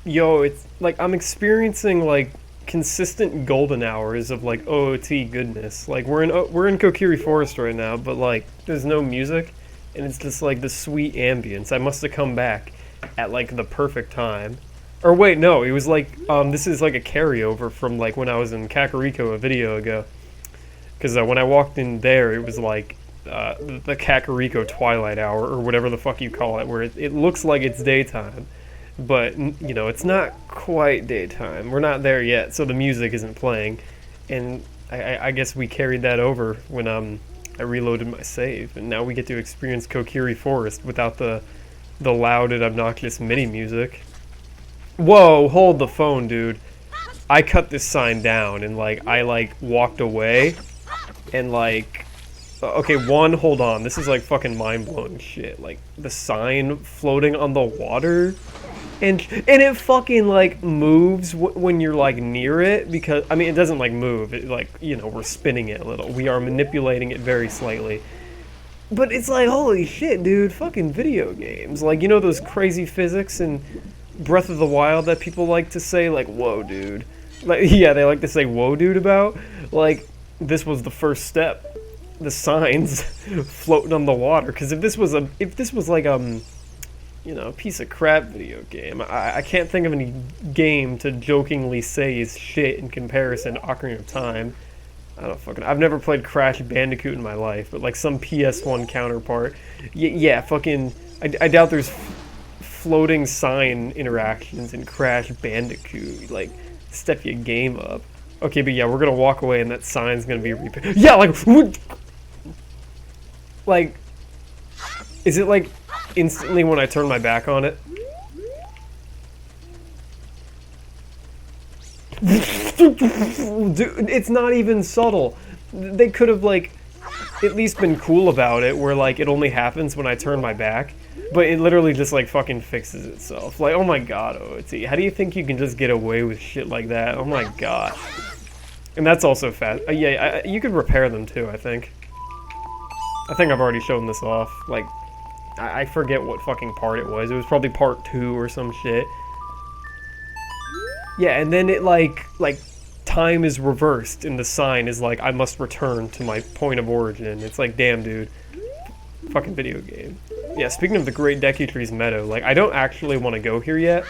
Yo, it's like I'm experiencing like consistent golden hours of like OOT goodness. Like we're in Kokiri Forest right now, but like there's no music, and it's just like the sweet ambience. I must have come back at like the perfect time. Or wait, no, it was like this is like a carryover from like when I was in Kakariko a video ago. Because when I walked in there, it was like the Kakariko Twilight Hour or whatever the fuck you call it, where it looks like it's daytime. But you know, it's not quite daytime. We're not there yet, so the music isn't playing, and I guess we carried that over when I reloaded my save, and now we get to experience Kokiri Forest without the loud and obnoxious MIDI music. Whoa, hold the phone, dude. I cut this sign down and like I like walked away, and like okay, one, hold on. This is like fucking mind-blowing shit. Like the sign floating on the water. And it fucking like moves when you're like near it, because I mean it doesn't like move, it like, you know, we're spinning it a little, we are manipulating it very slightly, but it's like holy shit, dude, fucking video games, like, you know those crazy physics in Breath of the Wild that people like to say like whoa dude, like yeah, they like to say whoa dude about, like this was the first step, the signs floating on the water, because if this was like you know, a piece of crap video game. I can't think of any game to jokingly say is shit in comparison to Ocarina of Time. I've never played Crash Bandicoot in my life, but like some PS1 counterpart. Yeah, fucking, I doubt there's floating sign interactions in Crash Bandicoot. Like, step your game up. Okay, but yeah, we're gonna walk away and that sign's gonna be repaired. Yeah, like, is it like instantly when I turn my back on it? Dude, it's not even subtle. They could have like at least been cool about it, where like it only happens when I turn my back, but it literally just like fucking fixes itself. Like, oh my god, OOT, how do you think you can just get away with shit like that? Oh my god. And that's also fast. Yeah, you could repair them too, I think. I think I've already shown this off. Like, I forget what fucking part it was. It was probably part 2 or some shit. Yeah, and then it like time is reversed and the sign is like, I must return to my point of origin. It's like, damn, dude. Fucking video game. Yeah, speaking of the Great Deku Trees Meadow, like, I don't actually want to go here yet,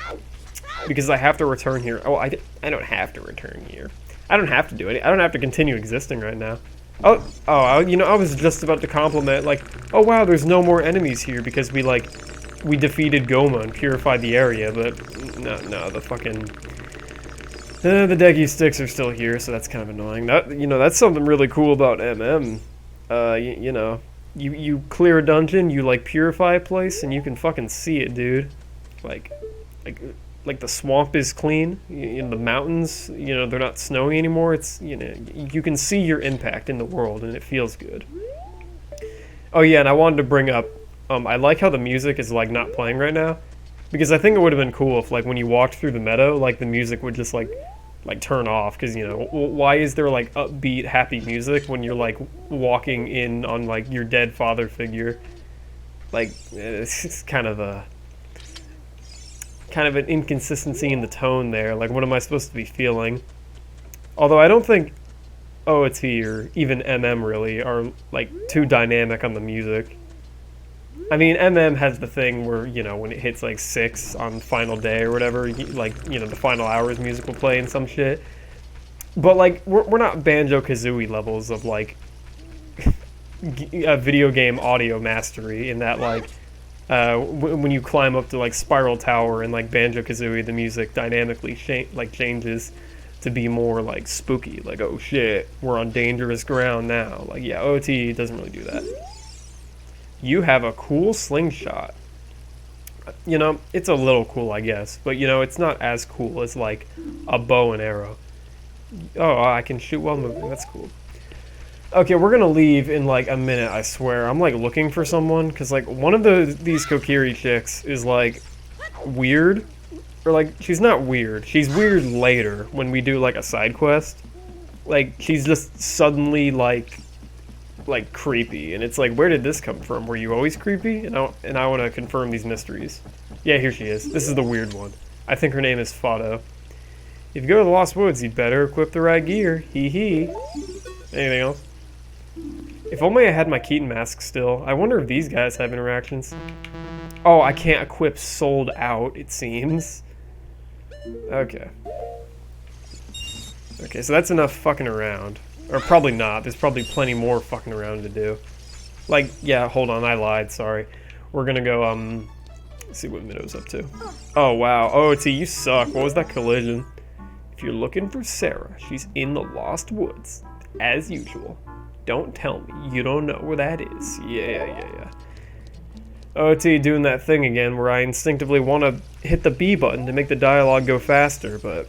because I have to return here. Oh, I don't have to return here. I don't have to do it. I don't have to continue existing right now. Oh, you know, I was just about to compliment, like, oh wow, there's no more enemies here because we defeated Goma and purified the area, but no, the fucking, the Deku sticks are still here, so that's kind of annoying. You know, that's something really cool about MM. You know, you clear a dungeon, you, like, purify a place, and you can fucking see it, dude. Like the swamp is clean, you know, the mountains, you know, they're not snowy anymore. It's, you know, you can see your impact in the world, and it feels good. Oh yeah, and I wanted to bring up, I like how the music is like not playing right now, because I think it would have been cool if like when you walked through the meadow, like the music would just like turn off, because, you know, why is there like upbeat happy music when you're like walking in on like your dead father figure? Like, it's kind of an inconsistency in the tone there. Like, what am I supposed to be feeling? Although I don't think OOT or even MM really are like too dynamic on the music. I mean, MM has the thing where, you know, when it hits like 6 on final day or whatever, like, you know, the final hours music will play and some shit. But like, we're not Banjo-Kazooie levels of like a video game audio mastery, in that like, when you climb up to like Spiral Tower and like Banjo-Kazooie, the music dynamically changes to be more like spooky, like, oh shit, we're on dangerous ground now. Like, yeah, OT doesn't really do that. You have a cool slingshot. You know, it's a little cool, I guess, but you know, it's not as cool as like a bow and arrow. Oh, I can shoot while moving, that's cool. Okay, we're gonna leave in like a minute, I swear. I'm like looking for someone, because like one of these Kokiri chicks is like weird. Or like, she's not weird. She's weird later when we do like a side quest. Like, she's just suddenly like creepy, and it's like, where did this come from? Were you always creepy? And I want to confirm these mysteries. Yeah, here she is. This is the weird one. I think her name is Fado. If you go to the Lost Woods, you'd better equip the right gear. Hee hee. Anything else? If only I had my Keaton mask still. I wonder if these guys have interactions. Oh, I can't equip sold out, it seems. Okay. Okay, so that's enough fucking around. Or probably not. There's probably plenty more fucking around to do. Like, yeah, hold on, I lied, sorry. We're gonna go, let's see what Middow's up to. Oh, wow. OoT, you suck. What was that collision? If you're looking for Sarah, she's in the Lost Woods, as usual. Don't tell me you don't know where that is. Yeah. OoT doing that thing again where I instinctively want to hit the B button to make the dialogue go faster, but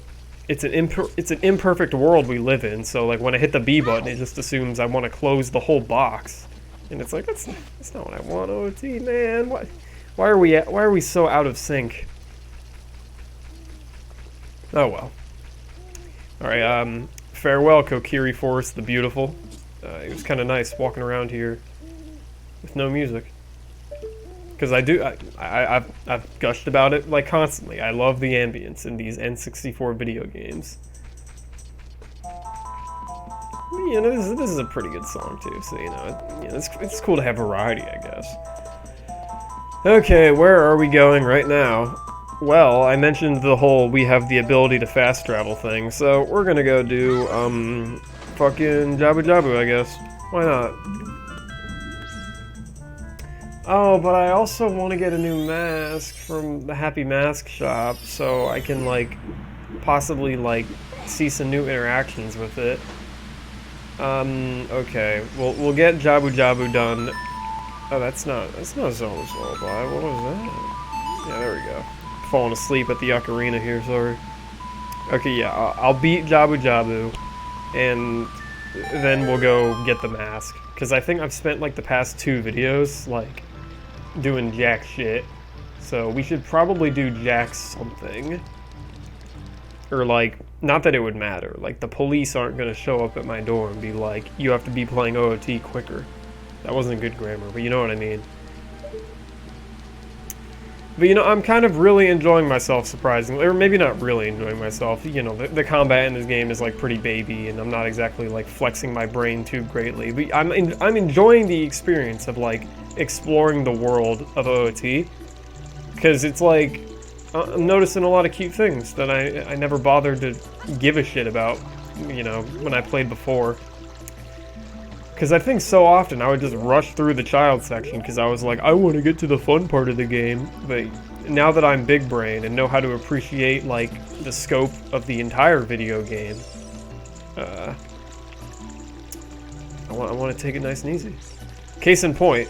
it's an imperfect world we live in, so like when I hit the B button, it just assumes I want to close the whole box. And it's like, that's not what I want, OoT, man. Why are we so out of sync? Oh well. Alright, farewell, Kokiri Forest the Beautiful. It was kind of nice walking around here with no music. Because I've gushed about it like constantly. I love the ambience in these N64 video games. You know, this is a pretty good song too, so you know, it's cool to have variety, I guess. Okay, where are we going right now? Well, I mentioned the whole we have the ability to fast travel thing, so we're gonna go do, fucking Jabu Jabu, I guess. Why not? Oh, but I also want to get a new mask from the Happy Mask shop, so I can, like, possibly, like, see some new interactions with it. Okay. We'll get Jabu Jabu done. Oh, that's not Zelda's Lullaby. What was that? Yeah, there we go. Falling asleep at the ocarina here, sorry. Okay, yeah, I'll beat Jabu Jabu, and then we'll go get the mask. Because I think I've spent, like, the past 2 videos, like, doing jack shit. So we should probably do jack something. Or, like, not that it would matter. Like, the police aren't going to show up at my door and be like, you have to be playing OoT quicker. That wasn't good grammar, but you know what I mean. But, you know, I'm kind of really enjoying myself, surprisingly. Or maybe not really enjoying myself. You know, the combat in this game is, like, pretty baby, and I'm not exactly, like, flexing my brain too greatly. But I'm enjoying the experience of, like, exploring the world of OoT. Because it's, like, I'm noticing a lot of cute things that I never bothered to give a shit about, you know, when I played before. Because I think so often I would just rush through the child section because I was like, I want to get to the fun part of the game. But now that I'm big brain and know how to appreciate, like, the scope of the entire video game, I want to take it nice and easy. Case in point,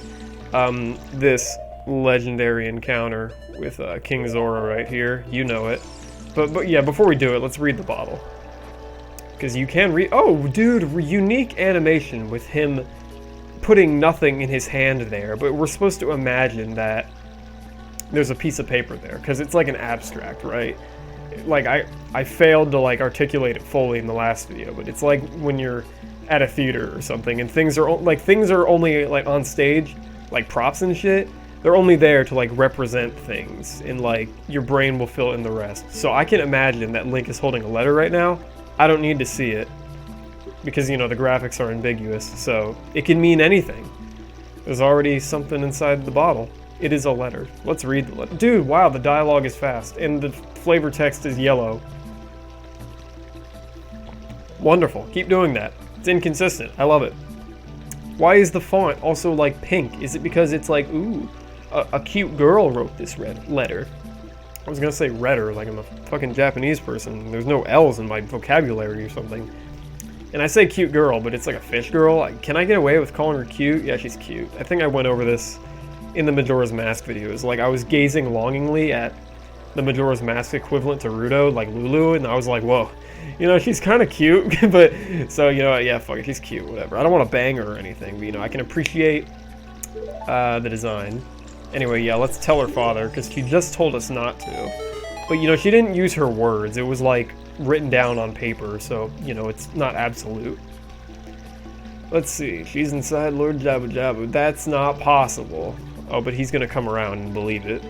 this legendary encounter with King Zora right here. You know it. But yeah, before we do it, let's read the bottle. Because you can read... Oh, dude, unique animation with him putting nothing in his hand there. But we're supposed to imagine that there's a piece of paper there. Because it's like an abstract, right? Like, I failed to, like, articulate it fully in the last video. But it's like when you're at a theater or something. And things are only, like, on stage. Like, props and shit. They're only there to, like, represent things. And, like, your brain will fill in the rest. So I can imagine that Link is holding a letter right now. I don't need to see it, because, you know, the graphics are ambiguous, so it can mean anything. There's already something inside the bottle. It is a letter. Let's read the letter. Dude, wow, the dialogue is fast, and the flavor text is yellow. Wonderful. Keep doing that. It's inconsistent. I love it. Why is the font also, like, pink? Is it because it's like, ooh, a cute girl wrote this letter? I was gonna say redder, like I'm a fucking Japanese person. There's no L's in my vocabulary or something. And I say cute girl, but it's like a fish girl. Can I get away with calling her cute? Yeah, she's cute. I think I went over this in the Majora's Mask videos. Like, I was gazing longingly at the Majora's Mask equivalent to Ruto, like Lulu, and I was like, whoa, you know, she's kind of cute. But, so, you know, yeah, fuck it, she's cute, whatever. I don't want to bang her or anything, but, you know, I can appreciate the design. Anyway, yeah, let's tell her father, because she just told us not to. But, you know, she didn't use her words. It was, like, written down on paper, so, you know, it's not absolute. Let's see. She's inside Lord Jabu Jabu. That's not possible. Oh, but he's gonna come around and believe it.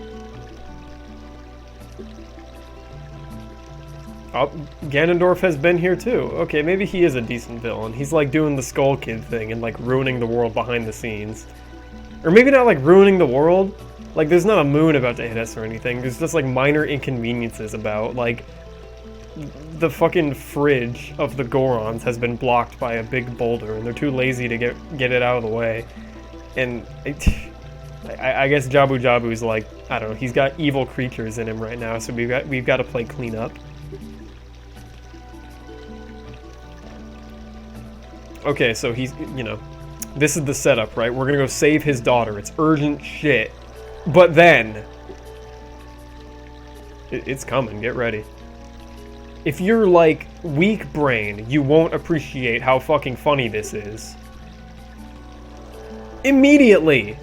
Oh, Ganondorf has been here too. Okay, maybe he is a decent villain. He's like doing the Skull Kid thing and like ruining the world behind the scenes. Or maybe not like ruining the world. Like there's not a moon about to hit us or anything. There's just like minor inconveniences about like the fucking fridge of the Gorons has been blocked by a big boulder and they're too lazy to get it out of the way. And I guess Jabu Jabu's like, I don't know, he's got evil creatures in him right now, so we've got to play clean up. Okay, so he's, you know, this is the setup, right? We're gonna go save his daughter. It's urgent shit. But then... it's coming, get ready. If you're, like, weak brain, you won't appreciate how fucking funny this is. Immediately!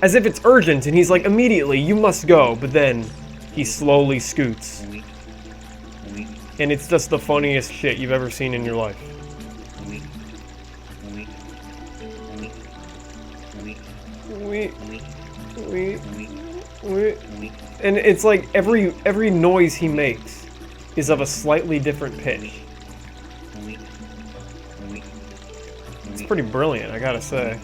As if it's urgent, and he's like, immediately, you must go, but then he slowly scoots. And it's just the funniest shit you've ever seen in your life. And it's like every noise he makes is of a slightly different pitch. It's pretty brilliant, I gotta say.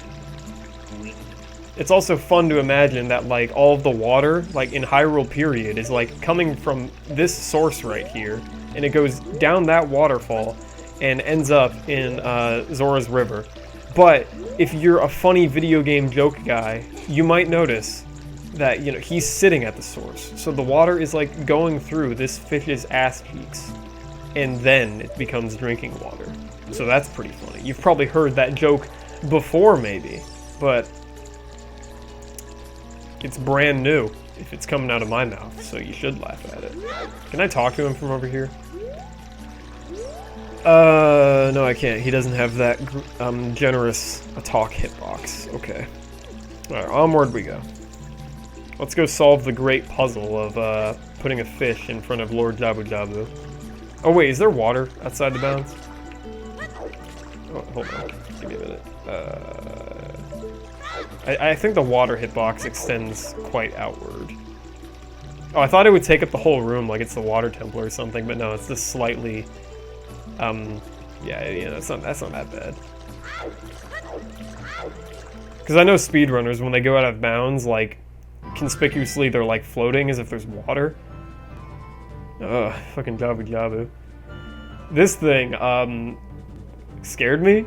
It's also fun to imagine that like all of the water, like in Hyrule Period, is like coming from this source right here, and it goes down that waterfall and ends up in Zora's River. But if you're a funny video game joke guy, you might notice that, you know, he's sitting at the source. So the water is like going through this fish's ass cheeks, and then it becomes drinking water. So that's pretty funny. You've probably heard that joke before maybe, but it's brand new if it's coming out of my mouth, so you should laugh at it. Can I talk to him from over here? No, I can't. He doesn't have that generous a talk hitbox. Okay. Alright, onward we go. Let's go solve the great puzzle of putting a fish in front of Lord Jabu Jabu. Oh wait, is there water outside the bounds? Oh, hold on. Give me a minute. I think the water hitbox extends quite outward. Oh, I thought it would take up the whole room like it's the water temple or something, but no, it's just slightly... yeah, that's not that bad. Because I know speedrunners, when they go out of bounds, like, conspicuously they're, like, floating as if there's water. Ugh, fucking Jabu Jabu. This thing, scared me.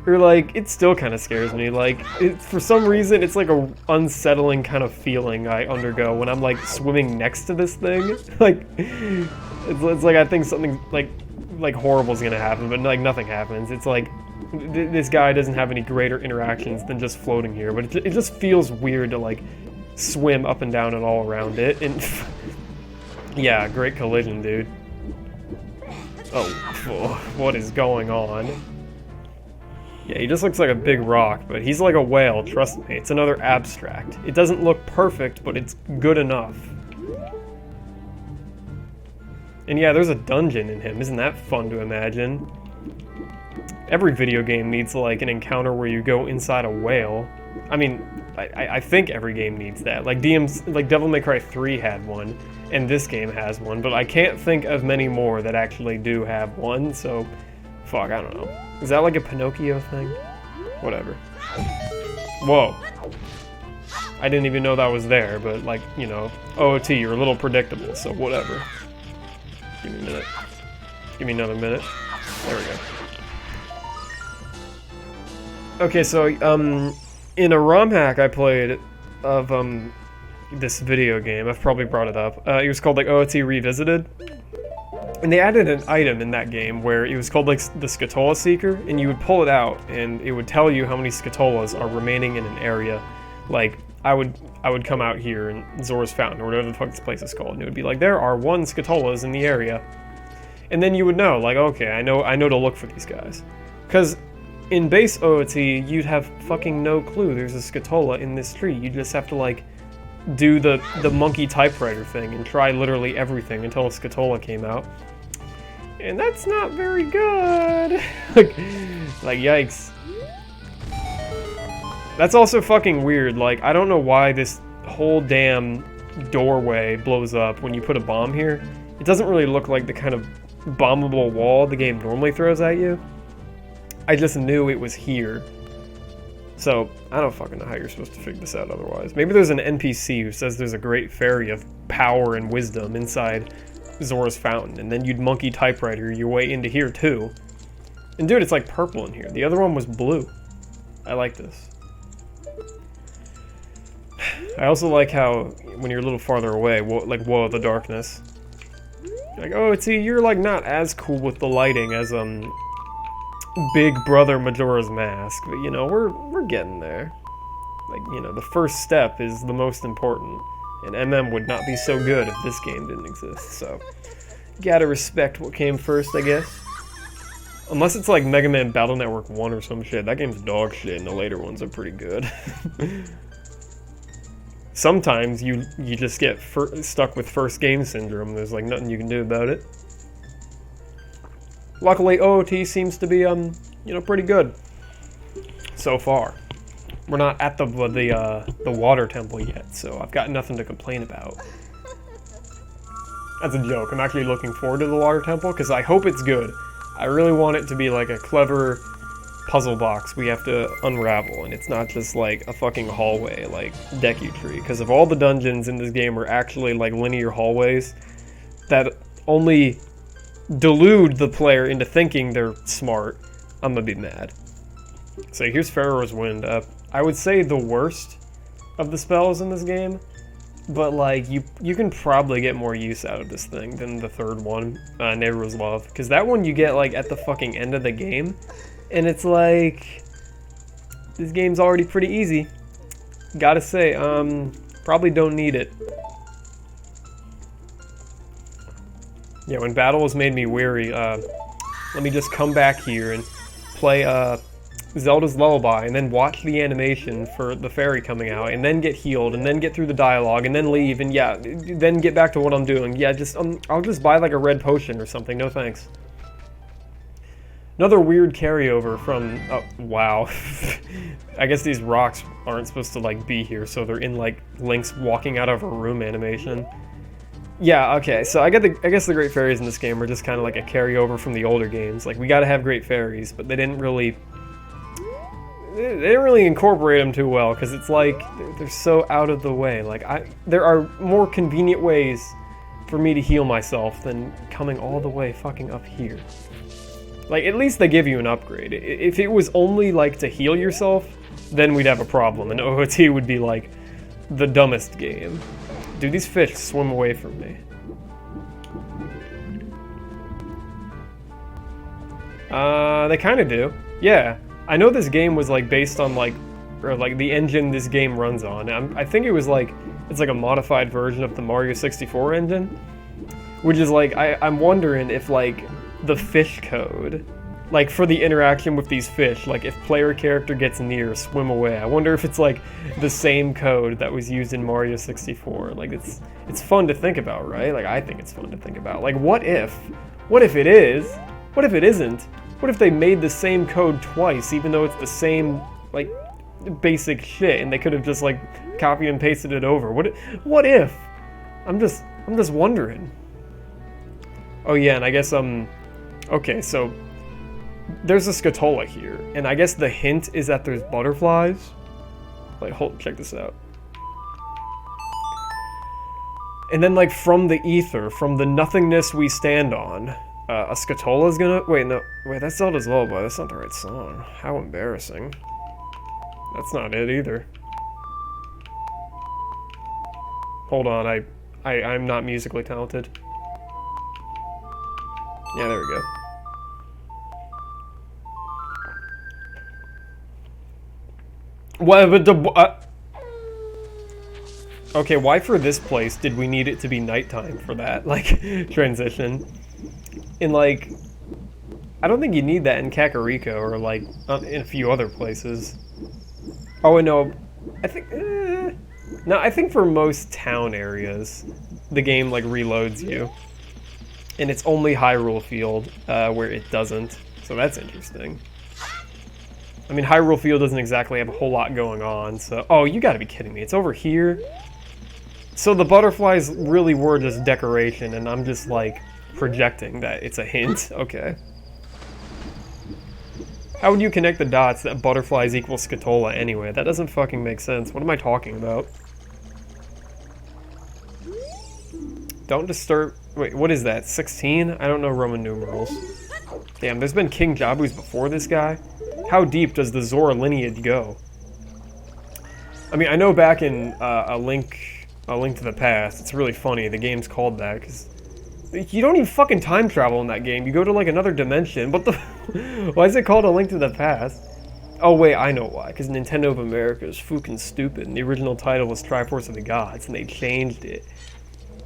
Or, like, it still kind of scares me. Like, for some reason, it's like a unsettling kind of feeling I undergo when I'm, like, swimming next to this thing. Like, it's like I think something, like horrible's gonna happen, but like nothing happens. It's like this guy doesn't have any greater interactions than just floating here, but it just feels weird to like swim up and down and all around it. And yeah, great collision, dude. Oh, what is going on? Yeah, he just looks like a big rock, but he's like a whale, trust me. It's another abstract. It doesn't look perfect, but it's good enough. And yeah, there's a dungeon in him. Isn't that fun to imagine? Every video game needs like an encounter where you go inside a whale. I mean, I think every game needs that. Like Devil May Cry 3 had one, and this game has one, but I can't think of many more that actually do have one, so fuck, I don't know. Is that like a Pinocchio thing? Whatever. Whoa. I didn't even know that was there, but like, you know, OoT, you're a little predictable, so whatever. Give me a minute. Give me another minute. There we go. Okay, so, in a ROM hack I played of, this video game, I've probably brought it up, it was called, like, OoT Revisited. And they added an item in that game where it was called, like, the Scatola Seeker, and you would pull it out, and it would tell you how many Scatolas are remaining in an area. Like, I would come out here in Zora's Fountain, or whatever the fuck this place is called, and it would be like, there are 1 Scatolas in the area. And then you would know, like, okay, I know to look for these guys. Because in base OoT, you'd have fucking no clue there's a Scatola in this tree. You just have to, like, do the monkey typewriter thing and try literally everything until a Scatola came out. And that's not very good. like, yikes. That's also fucking weird. Like, I don't know why this whole damn doorway blows up when you put a bomb here, it doesn't really look like the kind of bombable wall the game normally throws at you. I just knew it was here. So, I don't fucking know how you're supposed to figure this out otherwise. Maybe there's an NPC who says there's a great fairy of power and wisdom inside Zora's Fountain, and then you'd monkey typewriter your way into here too. And dude, it's like purple in here. The other one was blue. I like this. I also like how, when you're a little farther away, like, whoa, the darkness. Like, oh, see, you're like not as cool with the lighting as, Big Brother Majora's Mask, but you know, we're getting there. Like, you know, the first step is the most important, and MM would not be so good if this game didn't exist, so gotta respect what came first, I guess. Unless it's like Mega Man Battle Network 1 or some shit, that game's dog shit, and the later ones are pretty good. Sometimes you just get stuck with first game syndrome, there's like nothing you can do about it. Luckily, OoT seems to be, you know, pretty good so far. We're not at the water temple yet, so I've got nothing to complain about. That's a joke. I'm actually looking forward to the water temple because I hope it's good. I really want it to be like a clever puzzle box we have to unravel, and it's not just like a fucking hallway like Deku Tree. Because if all the dungeons in this game are actually like linear hallways that only delude the player into thinking they're smart, I'm gonna be mad. So here's Pharaoh's Wind. I would say the worst of the spells in this game, but like you can probably get more use out of this thing than the third one, Nehru's Love, because that one you get like at the fucking end of the game, and it's like this game's already pretty easy. Gotta say, probably don't need it. Yeah, when battle has made me weary, let me just come back here and play Zelda's Lullaby, and then watch the animation for the fairy coming out, and then get healed, and then get through the dialogue, and then leave, and yeah, then get back to what I'm doing. Yeah, just I'll just buy like a red potion or something, no thanks. Another weird carryover from, oh, wow. I guess these rocks aren't supposed to like be here, so they're in like Link's walking out of a room animation. Yeah, okay, so I guess the Great Fairies in this game are just kind of like a carryover from the older games. Like, we gotta have Great Fairies, but they didn't really incorporate them too well, because it's like, they're so out of the way. Like, there are more convenient ways for me to heal myself than coming all the way fucking up here. Like, at least they give you an upgrade. If it was only, like, to heal yourself, then we'd have a problem, and OoT would be, like, the dumbest game. Dude, these fish swim away from me. They kind of do. Yeah. I know this game was, like, based on, like, or, like, the engine this game runs on. I think it was, like, it's, like, a modified version of the Mario 64 engine. Which is, like, I'm wondering if, like, the fish code, like, for the interaction with these fish, like, if player character gets near, swim away. I wonder if it's, like, the same code that was used in Mario 64. Like, it's fun to think about, right? Like, I think it's fun to think about. Like, what if it is? What if it isn't? What if they made the same code twice, even though it's the same, like, basic shit, and they could have just, like, copied and pasted it over? What if? I'm just wondering. Oh yeah, and I guess, okay, so there's a Scatola here, and I guess the hint is that there's butterflies. Like, check this out. And then, like, from the ether, from the nothingness we stand on, a Scatola is gonna... Wait, that's Zelda's Lullaby. That's not the right song. How embarrassing. That's not it either. Hold on, I'm not musically talented. Yeah, there we go. Okay, why for this place did we need it to be nighttime for that, like, transition? In, like, I don't think you need that in Kakariko or, like, in a few other places. Oh, and no, I think, no, I think for most town areas, the game, like, reloads you. And it's only Hyrule Field where it doesn't, so that's interesting. I mean, Hyrule Field doesn't exactly have a whole lot going on, so... Oh, you gotta be kidding me. It's over here? So the butterflies really were just decoration, and I'm just like projecting that it's a hint. Okay. How would you connect the dots that butterflies equal Scatola anyway? That doesn't fucking make sense. What am I talking about? Don't disturb... Wait, what is that? 16? I don't know Roman numerals. Damn, there's been King Jabus before this guy? How deep does the Zora lineage go? I mean, I know back in A Link to the Past, it's really funny, the game's called that, because you don't even fucking time travel in that game. You go to like another dimension. What the... Why is it called A Link to the Past? Oh wait, I know why. Because Nintendo of America is fucking stupid, and the original title was Triforce of the Gods, and they changed it.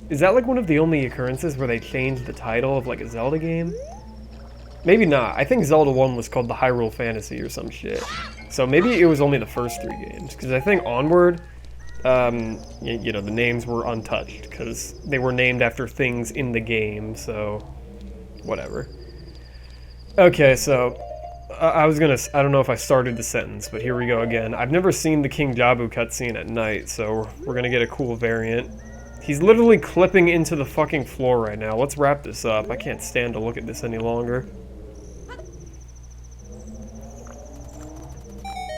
Is that like one of the only occurrences where they changed the title of like a Zelda game? Maybe not. I think Zelda 1 was called the Hyrule Fantasy or some shit. So maybe it was only the first 3 games. Because I think Onward, you know, the names were untouched. Because they were named after things in the game, so... whatever. Okay, so... I don't know if I started the sentence, but here we go again. I've never seen the King Jabu cutscene at night, so we're gonna get a cool variant. He's literally clipping into the fucking floor right now. Let's wrap this up. I can't stand to look at this any longer.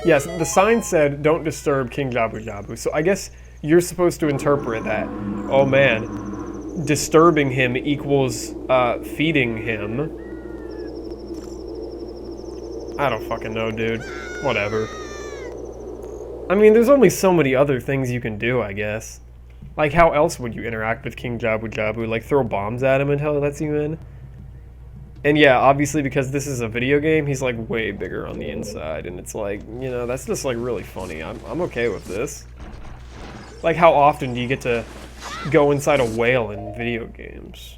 Yes, the sign said, don't disturb King Jabu Jabu. So I guess you're supposed to interpret that. Oh man, disturbing him equals feeding him. I don't fucking know, dude. Whatever. I mean, there's only so many other things you can do, I guess. Like, how else would you interact with King Jabu Jabu? Like, throw bombs at him until he lets you in? And yeah, obviously because this is a video game, he's like way bigger on the inside, and it's like, you know, that's just like really funny. I'm okay with this. Like, how often do you get to go inside a whale in video games?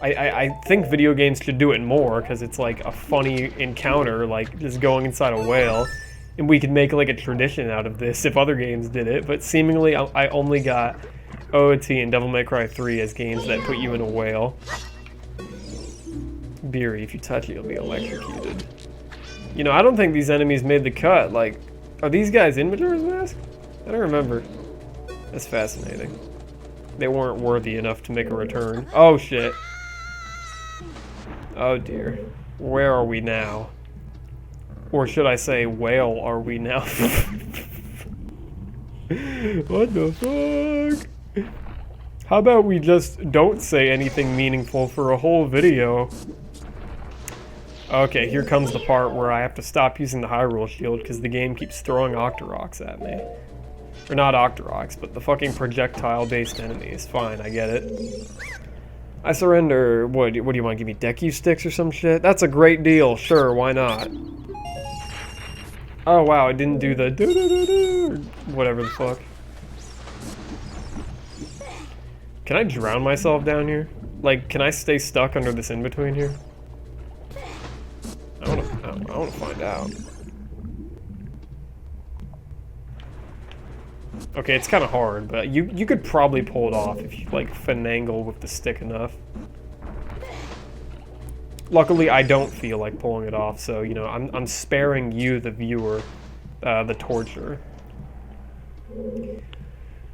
I think video games should do it more, because it's like a funny encounter, like just going inside a whale, and we could make like a tradition out of this if other games did it, but seemingly I only got OoT and Devil May Cry 3 as games that put you in a whale. Beery, if you touch it, you'll be electrocuted. You know, I don't think these enemies made the cut. Like, are these guys in Majora's Mask? I don't remember. That's fascinating. They weren't worthy enough to make a return. Oh, shit. Oh, dear. Where are we now? Or should I say, whale are we now? What the fuck? How about we just don't say anything meaningful for a whole video? Okay, here comes the part where I have to stop using the Hyrule Shield because the game keeps throwing Octoroks at me. Or not Octoroks, but the fucking projectile-based enemies. Fine, I get it. I surrender. What do you want to give me, Deku sticks or some shit? That's a great deal. Sure, why not? Oh wow, I didn't do the do-do-do-do, whatever the fuck. Can I drown myself down here? Like, can I stay stuck under this in-between here? I wanna find out. Okay, it's kind of hard, but you could probably pull it off if you like finagle with the stick enough. Luckily, I don't feel like pulling it off, so you know I'm sparing you, the viewer, the torture.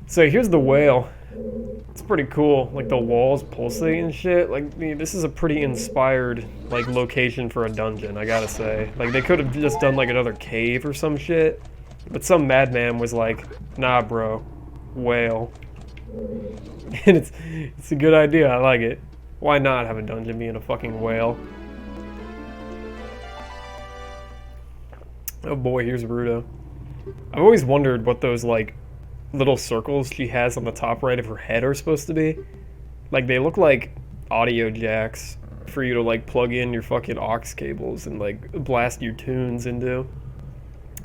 So here's the whale. It's pretty cool. Like the walls pulsate and shit. Like this is a pretty inspired like location for a dungeon, I gotta say. Like they could have just done like another cave or some shit, but some madman was like, nah, bro, whale. And it's a good idea. I like it. Why not have a dungeon be in a fucking whale? Oh boy, here's Ruto. I've always wondered what those like little circles she has on the top right of her head are supposed to be. Like they look like audio jacks for you to like plug in your fucking aux cables and like blast your tunes into.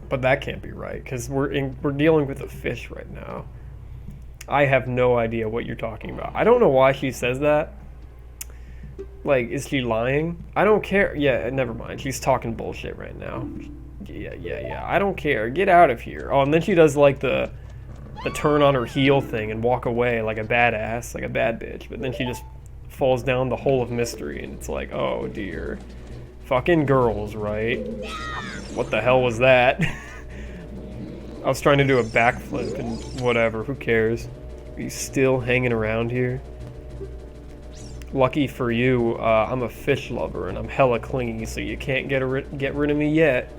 But that can't be right because we're dealing with a fish right now. I have no idea what you're talking about. I don't know why she says that. Like, is she lying? I don't care. Yeah, never mind. She's talking bullshit right now. Yeah. I don't care. Get out of here. Oh, and then she does like the turn on her heel thing and walk away like a badass, like a bad bitch. But then she just falls down the hole of mystery and it's like, oh dear. Fucking girls, right? What the hell was that? I was trying to do a backflip and whatever, who cares? Are you still hanging around here? Lucky for you, I'm a fish lover and I'm hella clingy, so you can't get rid of me yet.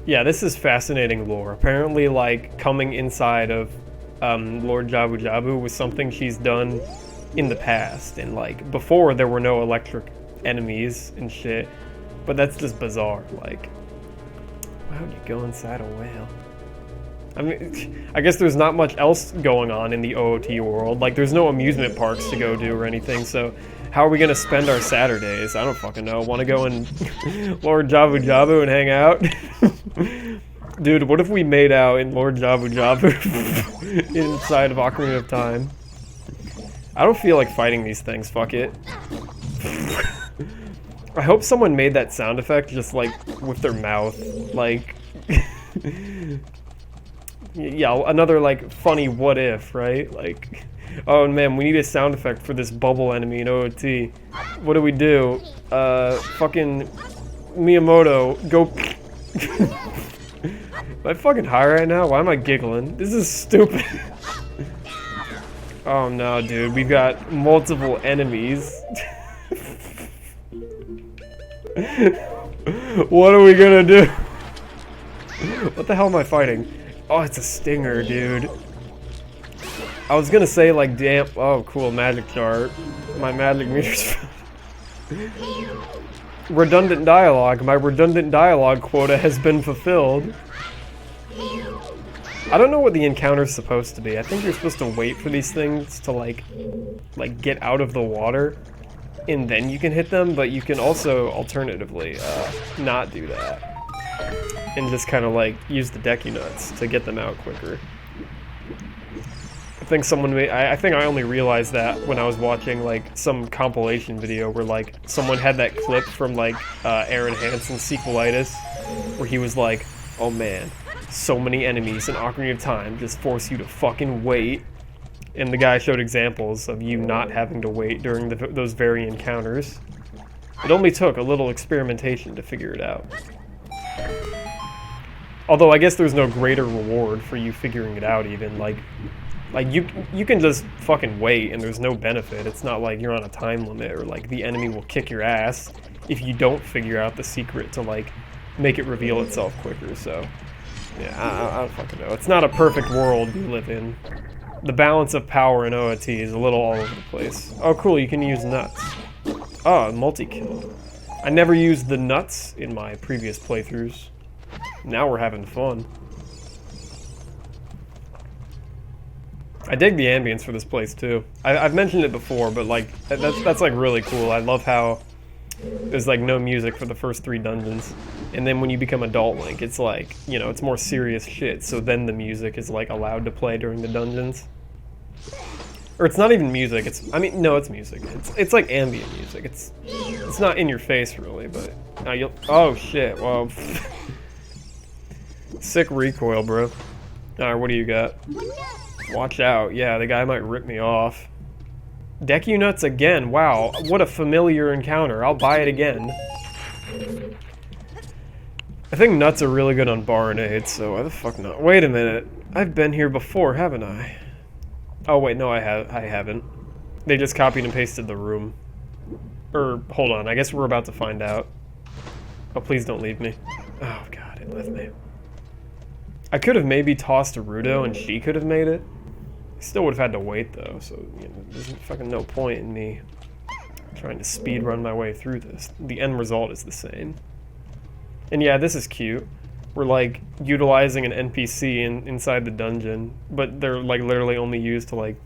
Yeah, this is fascinating lore. Apparently, like, coming inside of Lord Jabu Jabu was something she's done in the past. And, like, before there were no electric enemies and shit. But that's just bizarre. Like, why would you go inside a whale? I mean, I guess there's not much else going on in the OOT world. Like, there's no amusement parks to go to or anything, so how are we gonna spend our Saturdays? I don't fucking know. Wanna go in Lord Jabu Jabu and hang out? Dude, what if we made out in Lord Jabu Jabu inside of Ocarina of Time? I don't feel like fighting these things, fuck it. I hope someone made that sound effect just, like, with their mouth. Like... Yeah, another, like, funny what if, right? Like, oh man, we need a sound effect for this bubble enemy in OOT. What do we do? Fucking Miyamoto, go... Am I fucking high right now? Why am I giggling? This is stupid. Oh no, dude, we've got multiple enemies. What are we gonna do? What the hell am I fighting? Oh, it's a stinger, dude. I was gonna say, like, damn. Oh, cool, magic jar. My magic meter's... Redundant dialogue. My redundant dialogue quota has been fulfilled. I don't know what the encounter's supposed to be. I think you're supposed to wait for these things to, like get out of the water, and then you can hit them, but you can also, alternatively, not do that. And just kind of like use the decky nuts to get them out quicker. I think someone made, I think I only realized that when I was watching like some compilation video where like someone had that clip from like Aaron Hansen's Sequelitis, where he was like, oh man, so many enemies in Ocarina of Time just force you to fucking wait. And the guy showed examples of you not having to wait during those very encounters. It only took a little experimentation to figure it out. Although I guess there's no greater reward for you figuring it out even, like you can just fucking wait and there's no benefit. It's not like you're on a time limit or like the enemy will kick your ass if you don't figure out the secret to like make it reveal itself quicker, so yeah, I don't fucking know. It's not a perfect world we live in. The balance of power in OOT is a little all over the place. Oh cool, you can use nuts. Oh, multi-kill. I never used the nuts in my previous playthroughs. Now we're having fun. I dig the ambience for this place too. I've mentioned it before, but like that's like really cool. I love how there's like no music for the first 3 dungeons, and then when you become adult Link, it's like, you know, it's more serious shit. So then the music is like allowed to play during the dungeons, or it's not even music. It's, I mean, no, it's music. It's like ambient music. It's not in your face really, but you'll. Oh shit! Well. Sick recoil, bro. Alright, what do you got? Watch out. Yeah, the guy might rip me off. Deku nuts again. Wow, what a familiar encounter. I'll buy it again. I think nuts are really good on Baronade, so why the fuck not? Wait a minute. I've been here before, haven't I? Oh wait, no, I haven't. They just copied and pasted the room. Or, hold on, I guess we're about to find out. Oh, please don't leave me. Oh god, it left me. I could have maybe tossed a Rudo and she could have made it. I still would have had to wait though, so you know, there's fucking no point in me trying to speed run my way through this. The end result is the same. And yeah, this is cute. We're like utilizing an NPC inside the dungeon, but they're like literally only used to like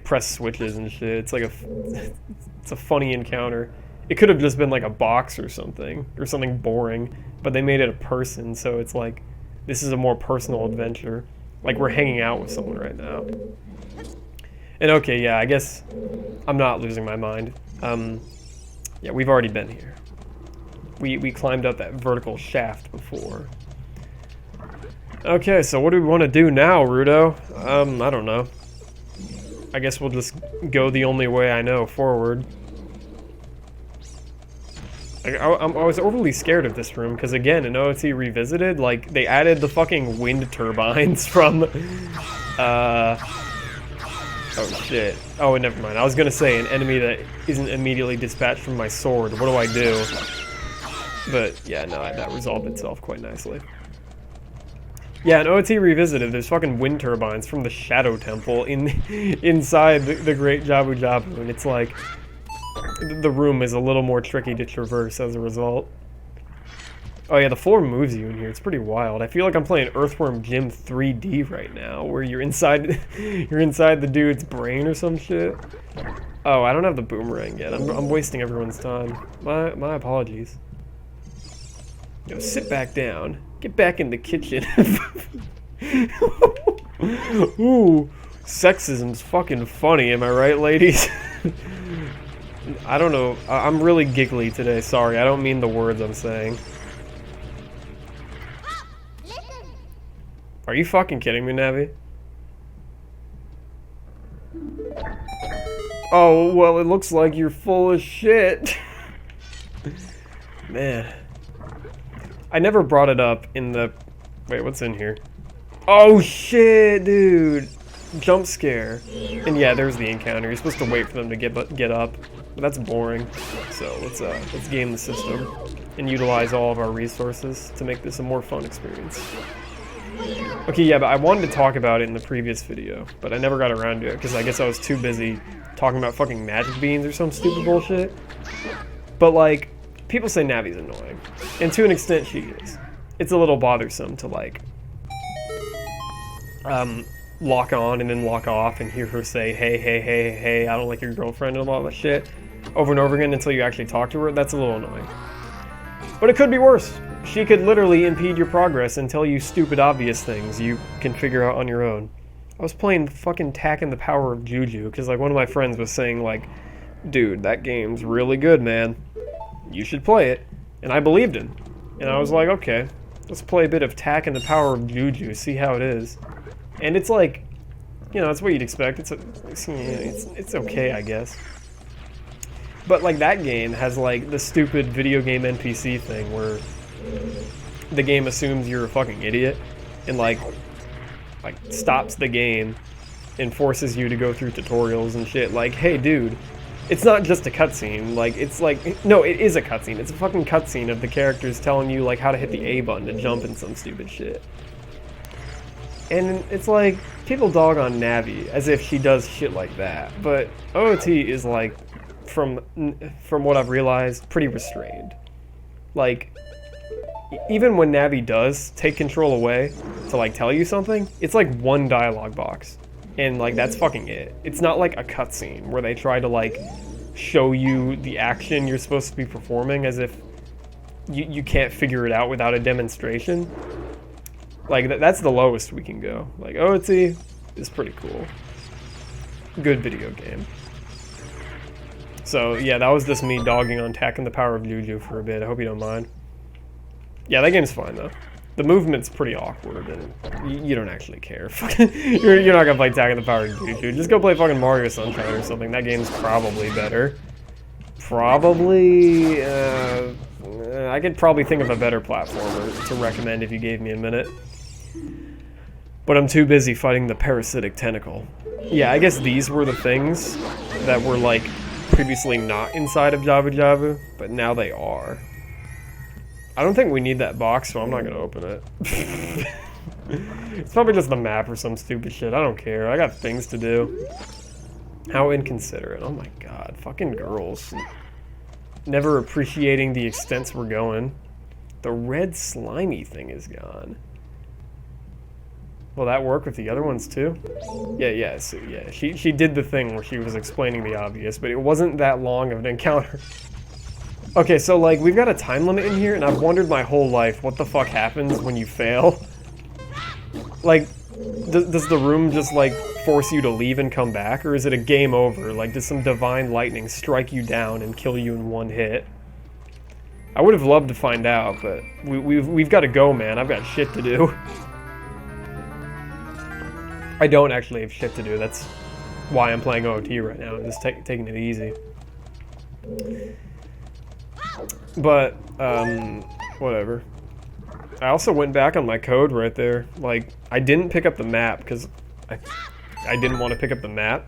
press switches and shit. It's like it's a funny encounter. It could have just been like a box or something boring, but they made it a person, so it's like, this is a more personal adventure. Like, we're hanging out with someone right now. And okay, yeah, I guess I'm not losing my mind. Yeah, we've already been here. We climbed up that vertical shaft before. Okay, so what do we want to do now, Rudo? I don't know. I guess we'll just go the only way I know, forward. Like, I was overly scared of this room, because again, in OoT Revisited, like, they added the fucking wind turbines from, oh shit. Oh, never mind. I was gonna say, an enemy that isn't immediately dispatched from my sword. What do I do? But, yeah, no, that resolved itself quite nicely. Yeah, in OoT Revisited, there's fucking wind turbines from the Shadow Temple inside the Great Jabu Jabu, and it's like, the room is a little more tricky to traverse as a result. Oh yeah, the floor moves you in here. It's pretty wild. I feel like I'm playing Earthworm Jim 3D right now, where you're inside the dude's brain or some shit. Oh, I don't have the boomerang yet. I'm wasting everyone's time. My apologies. Yo, sit back down. Get back in the kitchen. Ooh, sexism's fucking funny, am I right, ladies? I don't know. I'm really giggly today. Sorry, I don't mean the words I'm saying. Are you fucking kidding me, Navi? Oh, well, it looks like you're full of shit. Man. I never brought it up in the... Wait, what's in here? Oh, shit, dude. Jump scare. And yeah, there's the encounter. You're supposed to wait for them to get up. But that's boring. So let's game the system and utilize all of our resources to make this a more fun experience. Okay, yeah, but I wanted to talk about it in the previous video, but I never got around to it because I guess I was too busy talking about fucking magic beans or some stupid bullshit. But like, people say Navi's annoying, and to an extent she is. It's a little bothersome to like lock on and then lock off and hear her say, hey, I don't like your girlfriend and all that shit over and over again until you actually talk to her. That's a little annoying. But it could be worse. She could literally impede your progress and tell you stupid obvious things you can figure out on your own. I was playing fucking Tack the Power of Juju because like one of my friends was saying like, dude, that game's really good, man. You should play it. And I believed him. And I was like, okay, let's play a bit of Tack the Power of Juju, see how it is. And it's like, you know, it's what you'd expect. It's okay, I guess. But like that game has like the stupid video game NPC thing where the game assumes you're a fucking idiot and like stops the game and forces you to go through tutorials and shit. Like, hey dude, it's not just a cutscene. Like, it's like, no, it is a cutscene. It's a fucking cutscene of the characters telling you like how to hit the A button to jump and some stupid shit. And it's like, people dog on Navi as if she does shit like that. But OOT is like, from what I've realized, pretty restrained. Like, even when Navi does take control away to like tell you something, it's like one dialogue box. And like, that's fucking it. It's not like a cutscene where they try to like show you the action you're supposed to be performing as if you can't figure it out without a demonstration. Like, that's the lowest we can go. Like, OOT is pretty cool. Good video game. So, yeah, that was just me dogging on Tack the Power of Juju for a bit. I hope you don't mind. Yeah, that game's fine, though. The movement's pretty awkward, and you don't actually care. You're not gonna play Tack the Power of Juju. Just go play fucking Mario Sunshine or something. That game's probably better. Probably, I could probably think of a better platformer to recommend if you gave me a minute. But I'm too busy fighting the parasitic tentacle. Yeah, I guess these were the things that were, like, previously not inside of Jabu Jabu, but now they are. I don't think we need that box, so I'm not gonna open it. It's probably just the map or some stupid shit. I don't care. I got things to do. How inconsiderate. Oh my god. Fucking girls. Never appreciating the extents we're going. The red slimy thing is gone. Will that work with the other ones too? Yeah, so yeah. She did the thing where she was explaining the obvious, but it wasn't that long of an encounter. Okay, so like, we've got a time limit in here, and I've wondered my whole life what the fuck happens when you fail. Like, does the room just like force you to leave and come back, or is it a game over? Like, does some divine lightning strike you down and kill you in one hit? I would have loved to find out, but we've got to go, man. I've got shit to do. I don't actually have shit to do. That's why I'm playing OOT right now. I'm just taking it easy. But, whatever. I also went back on my code right there. Like, I didn't pick up the map because I didn't want to pick up the map.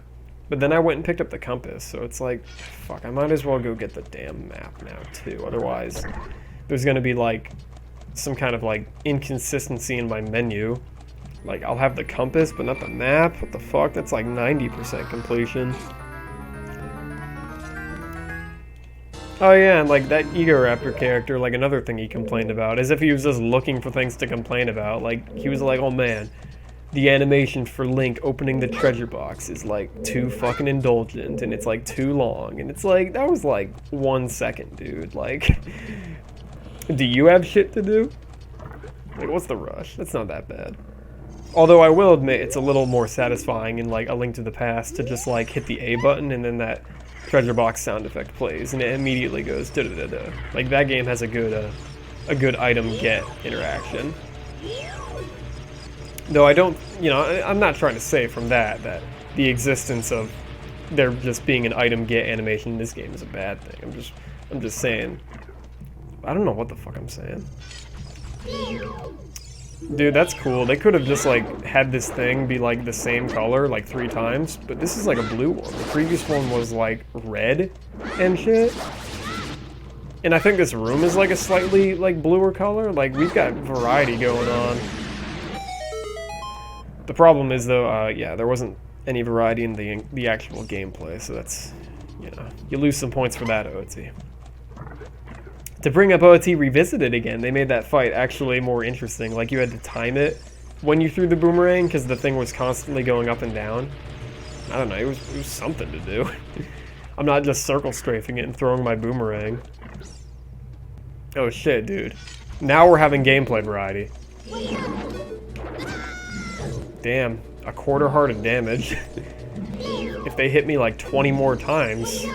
But then I went and picked up the compass, so it's like, fuck, I might as well go get the damn map now, too. Otherwise, there's gonna be, like, some kind of, like, inconsistency in my menu. Like, I'll have the compass, but not the map? What the fuck? That's like 90% completion. Oh yeah, and like that Egoraptor character, like another thing he complained about, as if he was just looking for things to complain about. Like, he was like, oh man, the animation for Link opening the treasure box is like too fucking indulgent, and it's like too long, and it's like, that was like 1 second, dude. Like, do you have shit to do? Like, what's the rush? That's not that bad. Although I will admit, it's a little more satisfying in like A Link to the Past to just like hit the A button and then that treasure box sound effect plays and it immediately goes da-da-da-da. Like, that game has a good item get interaction. Though I don't, you know, I'm not trying to say from that the existence of there just being an item get animation in this game is a bad thing. I'm just saying, I don't know what the fuck I'm saying. Dude, that's cool. They could have just like had this thing be like the same color like 3 times, but this is like a blue one. The previous one was like red and shit. And I think this room is like a slightly like bluer color. Like, we've got variety going on. The problem is though, yeah, there wasn't any variety in the actual gameplay, so that's, you know, you lose some points for that, OoT. To bring up OoT Revisited again, they made that fight actually more interesting. Like, you had to time it when you threw the boomerang because the thing was constantly going up and down. I don't know, it was something to do. I'm not just circle strafing it and throwing my boomerang. Oh shit, dude. Now we're having gameplay variety. Damn, a quarter heart of damage. If they hit me like 20 more times,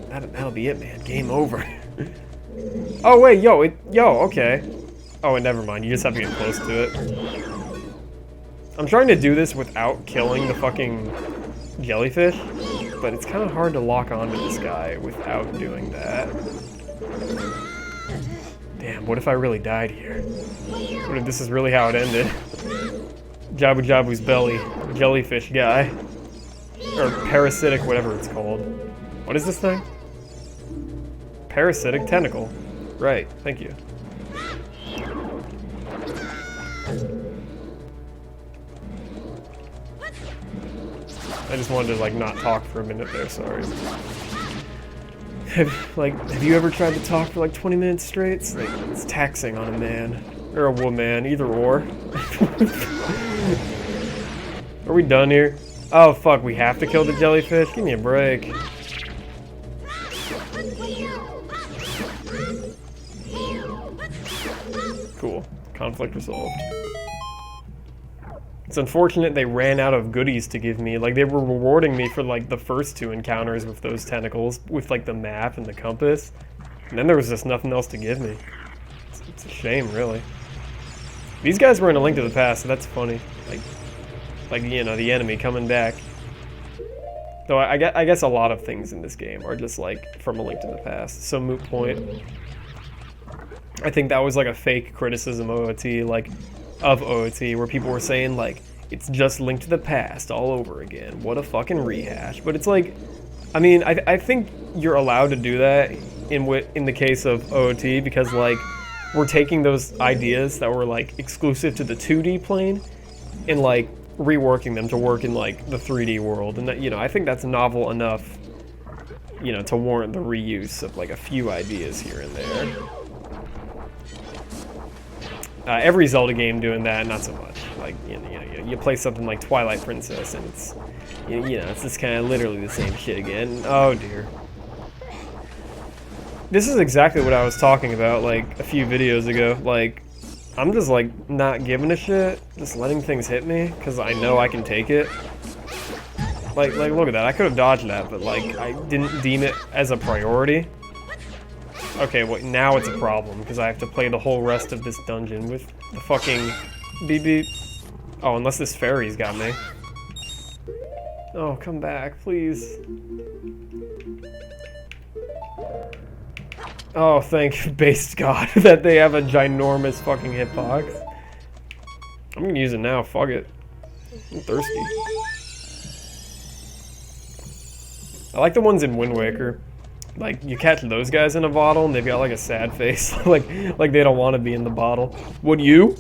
that'll be it, man. Game over. Oh wait, yo, okay. Oh, and never mind, you just have to get close to it. I'm trying to do this without killing the fucking jellyfish, but it's kind of hard to lock onto this guy without doing that. Damn, what if I really died here? What if this is really how it ended? Jabu Jabu's belly, jellyfish guy. Or parasitic, whatever it's called. What is this thing? Parasitic tentacle. Right, thank you. I just wanted to like not talk for a minute there, sorry. Have you ever tried to talk for like 20 minutes straight? It's taxing on a man. Or a woman, either or. Are we done here? Oh fuck, we have to kill the jellyfish? Give me a break. Cool. Conflict resolved. It's unfortunate they ran out of goodies to give me. Like, they were rewarding me for like the first 2 encounters with those tentacles, with like the map and the compass. And then there was just nothing else to give me. It's a shame, really. These guys were in A Link to the Past, so that's funny. Like, you know, the enemy coming back. Though I guess a lot of things in this game are just like from A Link to the Past. So moot point. I think that was like a fake criticism of OoT, like of OoT, where people were saying like it's just Link to the Past all over again. What a fucking rehash. But it's like, I mean, I think you're allowed to do that in the case of OoT because like we're taking those ideas that were like exclusive to the 2D plane and like reworking them to work in like the 3D world, and that, you know, I think that's novel enough, you know, to warrant the reuse of like a few ideas here and there. Every Zelda game doing that, not so much. Like, you play something like Twilight Princess, and it's, you know, it's just kind of literally the same shit again. Oh dear. This is exactly what I was talking about like a few videos ago. Like, I'm just like not giving a shit, just letting things hit me because I know I can take it. Like look at that. I could have dodged that, but like I didn't deem it as a priority. Okay, well, now it's a problem, because I have to play the whole rest of this dungeon with the fucking beep beep. Oh, unless this fairy's got me. Oh, come back, please. Oh, thank base God that they have a ginormous fucking hitbox. I'm gonna use it now, fuck it. I'm thirsty. I like the ones in Wind Waker. Like, you catch those guys in a bottle and they've got like a sad face. like they don't want to be in the bottle. Would you?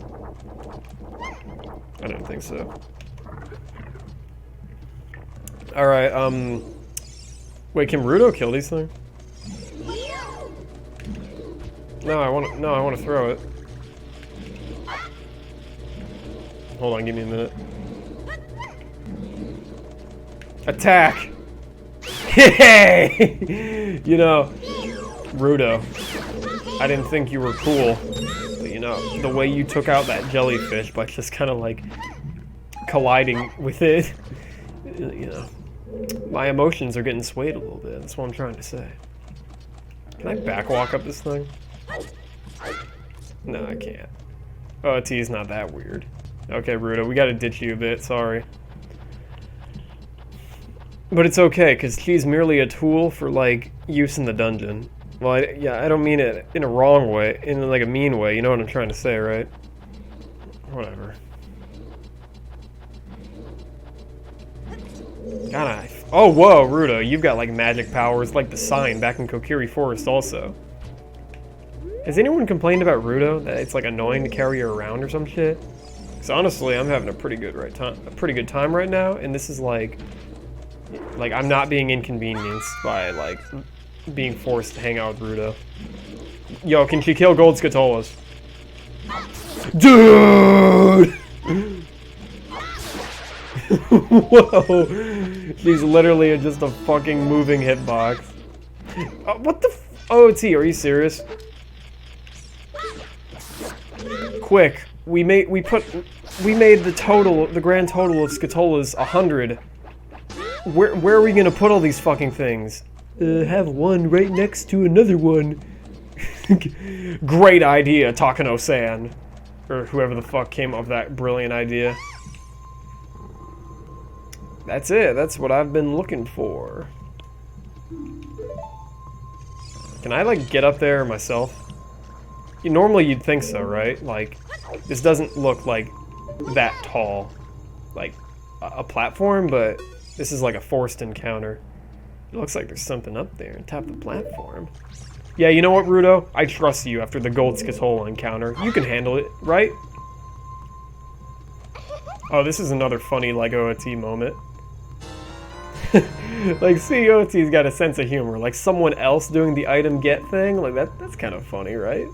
I don't think so. Alright, wait, can Rudo kill these things? No, I wanna throw it. Hold on, give me a minute. Attack! Hey! You know, Rudo, I didn't think you were cool, but you know, the way you took out that jellyfish by just kind of like colliding with it, you know, my emotions are getting swayed a little bit. That's what I'm trying to say. Can I backwalk up this thing? No, I can't. OoT is not that weird. Okay, Rudo, we gotta ditch you a bit, sorry. But it's okay, because she's merely a tool for, like, use in the dungeon. Well, I don't mean it in a wrong way, in, like, a mean way, you know what I'm trying to say, right? Whatever. God, oh, whoa, Rudo, you've got, like, magic powers like the sign back in Kokiri Forest also. Has anyone complained about Rudo, that it's, like, annoying to carry her around or some shit? Because honestly, I'm having a pretty good time right now, and this is, like, I'm not being inconvenienced by, like, being forced to hang out with Rudo. Yo, can she kill gold Scatolas? Dude! Whoa! She's literally just a fucking moving hitbox. What the OoT, are you serious? Quick, we made the grand total of Scatolas 100. Where are we gonna put all these fucking things? Have one right next to another one. Great idea, Takano-san. Or whoever the fuck came up with that brilliant idea. That's it, that's what I've been looking for. Can I, like, get up there myself? Normally you'd think so, right? Like, this doesn't look like that tall. Like, a platform, but this is like a forced encounter. It looks like there's something up there on top of the platform. Yeah, you know what, Rudo? I trust you after the gold Scatola encounter. You can handle it, right? Oh, this is another funny, like, OoT moment. Like, see, OoT's got a sense of humor. Like, someone else doing the item get thing, like, that's kind of funny, right?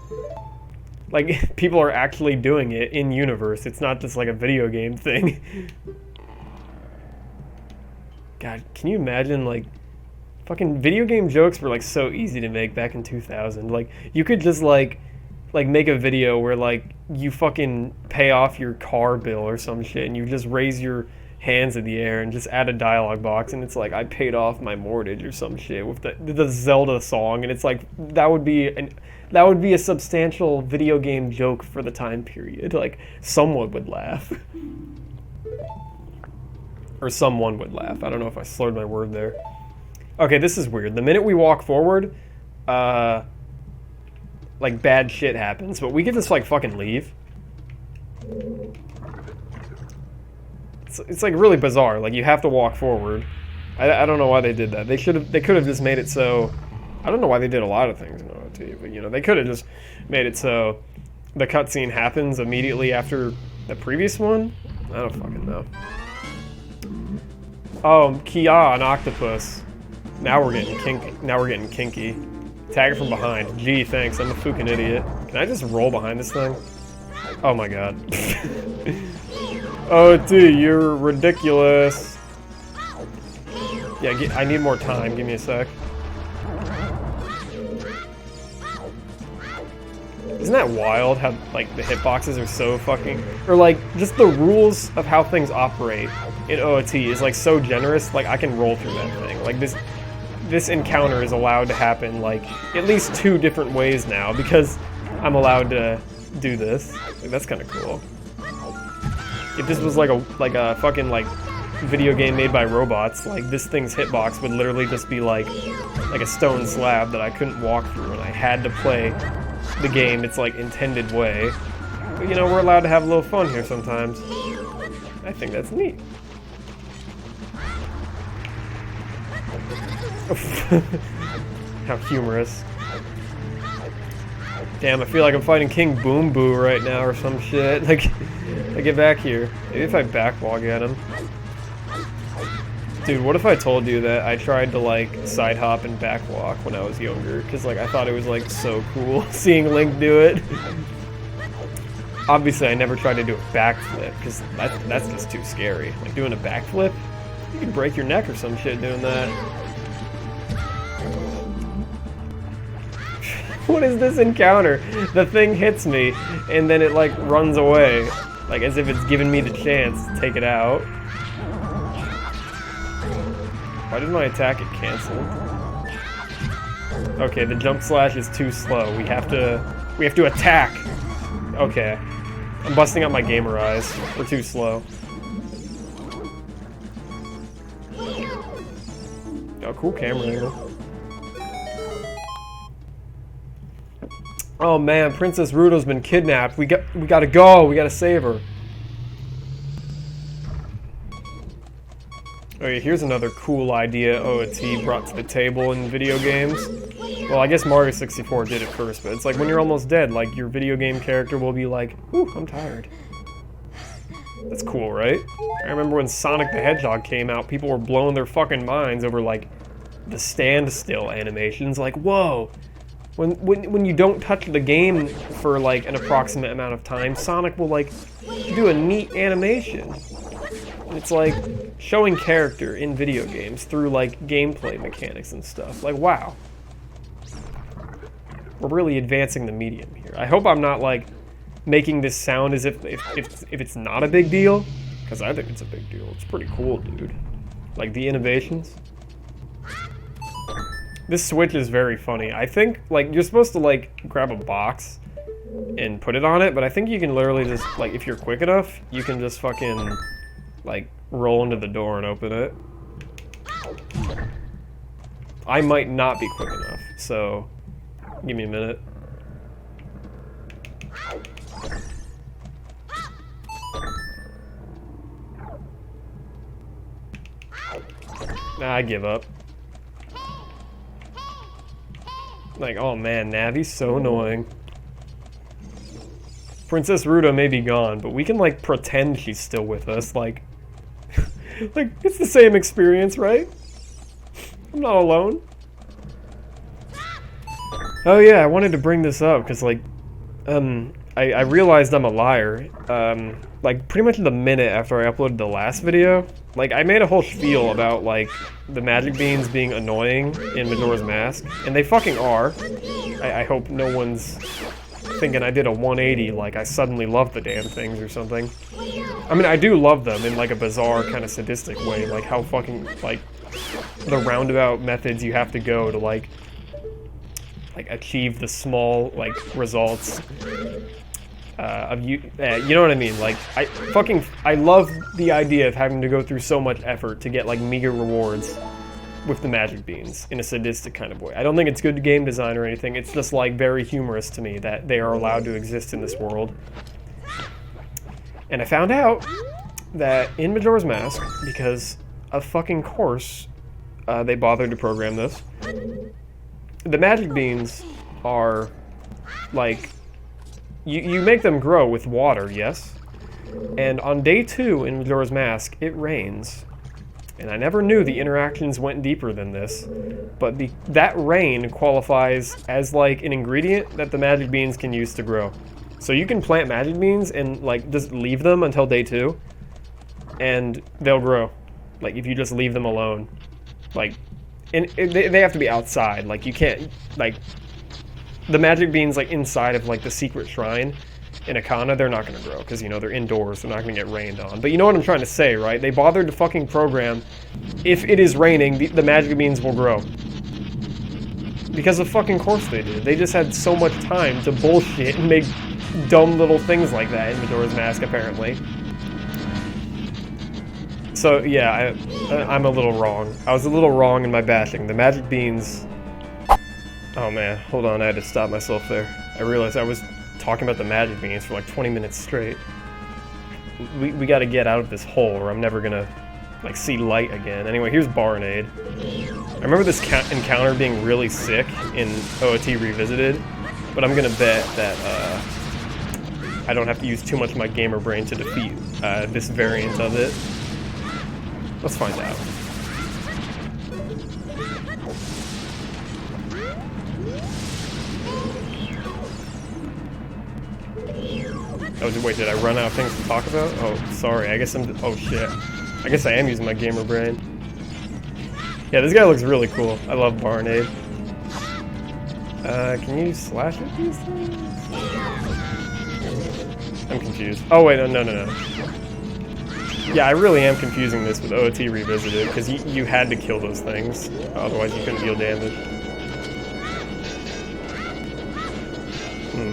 Like, people are actually doing it in universe. It's not just like a video game thing. God, can you imagine, like, fucking video game jokes were, like, so easy to make back in 2000. Like, you could just, like make a video where, like, you fucking pay off your car bill or some shit, and you just raise your hands in the air and just add a dialogue box, and it's like, I paid off my mortgage or some shit with the Zelda song, and it's like, that would be a substantial video game joke for the time period. Like, someone would laugh. Or someone would laugh. I don't know if I slurred my word there. Okay, this is weird. The minute we walk forward, like, bad shit happens, but we can just, like, fucking leave. It's like really bizarre. Like, you have to walk forward. I don't know why they did that. They could have just made it so. I don't know why they did a lot of things in OoT, but you know, they could have just made it so the cutscene happens immediately after the previous one. I don't fucking know. Oh, Kia, an octopus. Now we're getting kinky. Tag it from behind. Gee, thanks. I'm a fucking idiot. Can I just roll behind this thing? Oh my god. OoT, you're ridiculous. Yeah, I need more time. Give me a sec. Isn't that wild how, like, the hitboxes are so fucking... Or, like, just the rules of how things operate in OoT is, like, so generous. Like, I can roll through that thing. Like, this encounter is allowed to happen, like, at least 2 different ways now, because I'm allowed to do this. Like, that's kind of cool. If this was like a fucking, like, video game made by robots, like this thing's hitbox would literally just be like a stone slab that I couldn't walk through, and I had to play the game its like intended way. But you know, we're allowed to have a little fun here sometimes. I think that's neat. How humorous. Damn, I feel like I'm fighting King Boom Boo right now or some shit. Like, get back here. Maybe if I backwalk at him. Dude, what if I told you that I tried to, like, side hop and backwalk when I was younger? Because, like, I thought it was, like, so cool seeing Link do it. Obviously, I never tried to do a backflip, because that's just too scary. Like, doing a backflip? You could break your neck or some shit doing that. What is this encounter? The thing hits me, and then it, like, runs away. Like, as if it's giving me the chance to take it out. Why did my attack get cancelled? Okay, the jump slash is too slow. We have to attack! Okay. I'm busting out my gamer eyes. We're too slow. Oh, cool camera angle. Oh man, Princess Ruto's been kidnapped. We gotta go. We gotta save her. Okay, here's another cool idea OoT brought to the table in video games. Well, I guess Mario 64 did it first, but it's like when you're almost dead, like your video game character will be like, "Ooh, I'm tired." That's cool, right? I remember when Sonic the Hedgehog came out, people were blowing their fucking minds over like the standstill animations. Like, whoa. When you don't touch the game for like an approximate amount of time, Sonic will like do a neat animation. And it's like showing character in video games through like gameplay mechanics and stuff. Like, wow. We're really advancing the medium here. I hope I'm not like making this sound as if it's not a big deal, because I think it's a big deal. It's pretty cool, dude. Like the innovations. This switch is very funny. I think, like, you're supposed to, like, grab a box and put it on it, but I think you can literally just, like, if you're quick enough, you can just fucking, like, roll into the door and open it. I might not be quick enough, so give me a minute. Nah, I give up. Like, oh man, Navi's so annoying. Princess Ruto may be gone, but we can, like, pretend she's still with us, like... like, it's the same experience, right? I'm not alone. Oh yeah, I wanted to bring this up, because, like, I realized I'm a liar, like, pretty much the minute after I uploaded the last video. Like, I made a whole spiel about, like, the magic beans being annoying in Majora's Mask, and they fucking are. I hope no one's thinking I did a 180, like I suddenly love the damn things or something. I mean, I do love them in, like, a bizarre, kind of sadistic way, like how fucking, like, the roundabout methods you have to go to, like achieve the small, like, results of you know what I mean? Like, I love the idea of having to go through so much effort to get, like, meager rewards with the magic beans in a sadistic kind of way. I don't think it's good game design or anything. It's just, like, very humorous to me that they are allowed to exist in this world. And I found out that in Majora's Mask, because of fucking course they bothered to program this, the magic beans are, like, you make them grow with water, yes? And on day 2 in Majora's Mask, it rains. And I never knew the interactions went deeper than this, but that rain qualifies as, like, an ingredient that the magic beans can use to grow. So you can plant magic beans and, like, just leave them until day 2, and they'll grow. Like, if you just leave them alone. Like, and they have to be outside. Like, you can't, like, the magic beans, like, inside of, like, the secret shrine in Akana, they're not going to grow, because, you know, they're indoors, they're not going to get rained on. But you know what I'm trying to say, right? They bothered to fucking program, if it is raining, the magic beans will grow. Because of fucking course they did. They just had so much time to bullshit and make dumb little things like that in Majora's Mask, apparently. So yeah, I'm a little wrong. I was a little wrong in my bashing. The magic beans... Oh man, hold on, I had to stop myself there. I realized I was talking about the magic beans for like 20 minutes straight. We gotta get out of this hole or I'm never gonna like see light again. Anyway, here's Barnade. I remember this encounter being really sick in OOT Revisited, but I'm gonna bet that I don't have to use too much of my gamer brain to defeat this variant of it. Let's find out. Oh, wait, did I run out of things to talk about? Oh, sorry, I guess I'm... Oh, shit. I guess I am using my gamer brain. Yeah, this guy looks really cool. I love Barnade. Can you slash at these things? I'm confused. Oh, wait, no. Yeah, I really am confusing this with OOT Revisited, because you had to kill those things. Otherwise, you couldn't deal damage.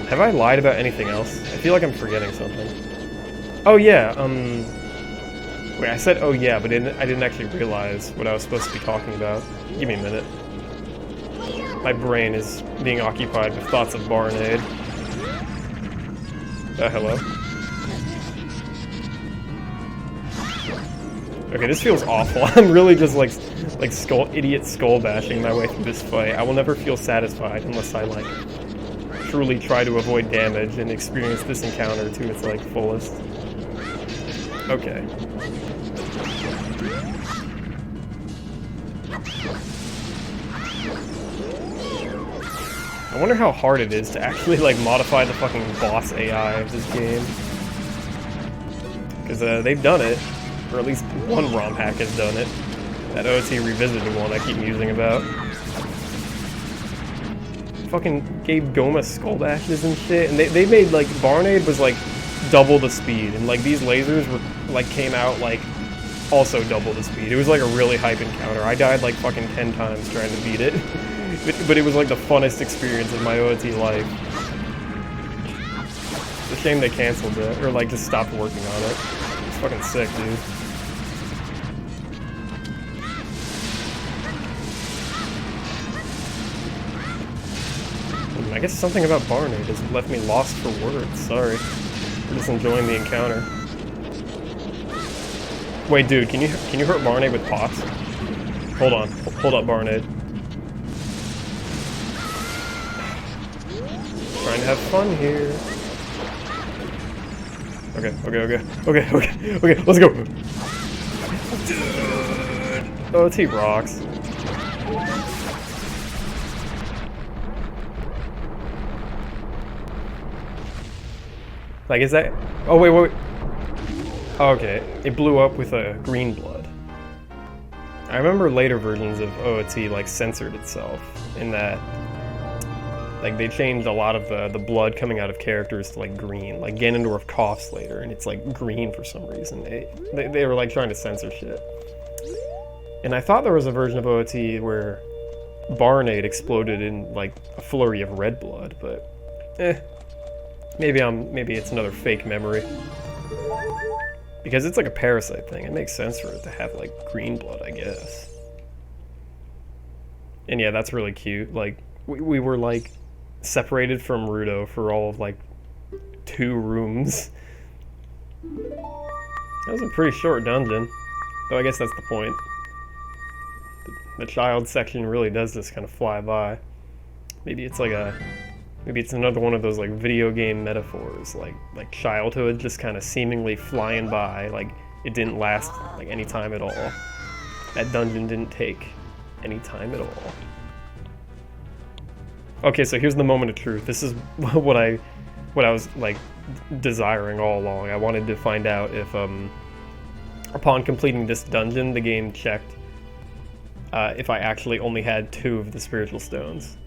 Have I lied about anything else? I feel like I'm forgetting something. Oh yeah, wait, I said oh yeah, but I didn't actually realize what I was supposed to be talking about. Give me a minute. My brain is being occupied with thoughts of Barnade. Hello? Okay, this feels awful. I'm really just like idiot skull bashing my way through this fight. I will never feel satisfied unless I like truly try to avoid damage and experience this encounter to its like fullest. Okay. I wonder how hard it is to actually like modify the fucking boss AI of this game. Because they've done it, or at least one ROM hack has done it. That OOT Revisited one I keep musing about. Fucking gave Goma skull bashes and shit, and they made like Barnade was like double the speed, and like these lasers were like came out like also double the speed. It was like a really hype encounter. I died like fucking 10 times trying to beat it, but it was like the funnest experience of my OOT life. It's a shame they canceled it, or like just stopped working on it. It's fucking sick, dude. I guess something about Barnade has left me lost for words, sorry. I'm just enjoying the encounter. Wait, dude, can you hurt Barnade with pots? Hold on. Hold up, Barnade. Trying to have fun here. Okay, let's go! Dude! OOT rocks. Like, is that... Oh, wait. Okay, it blew up with a green blood. I remember later versions of OOT, like, censored itself in that... Like, they changed a lot of the blood coming out of characters to, like, green. Like, Ganondorf coughs later, and it's, like, green for some reason. They were, like, trying to censor shit. And I thought there was a version of OOT where Barnade exploded in, like, a flurry of red blood, but... Maybe it's another fake memory. Because it's like a parasite thing. It makes sense for it to have like green blood, I guess. And yeah, that's really cute. Like we were like separated from Rudo for all of like 2 rooms. That was a pretty short dungeon. Though I guess that's the point. The child section really does just kind of fly by. Maybe it's like maybe it's another one of those like video game metaphors, like childhood just kind of seemingly flying by, like it didn't last like any time at all. That dungeon didn't take any time at all. Okay, so here's the moment of truth. This is what I was like desiring all along. I wanted to find out if upon completing this dungeon, the game checked if I actually only had 2 of the spiritual stones.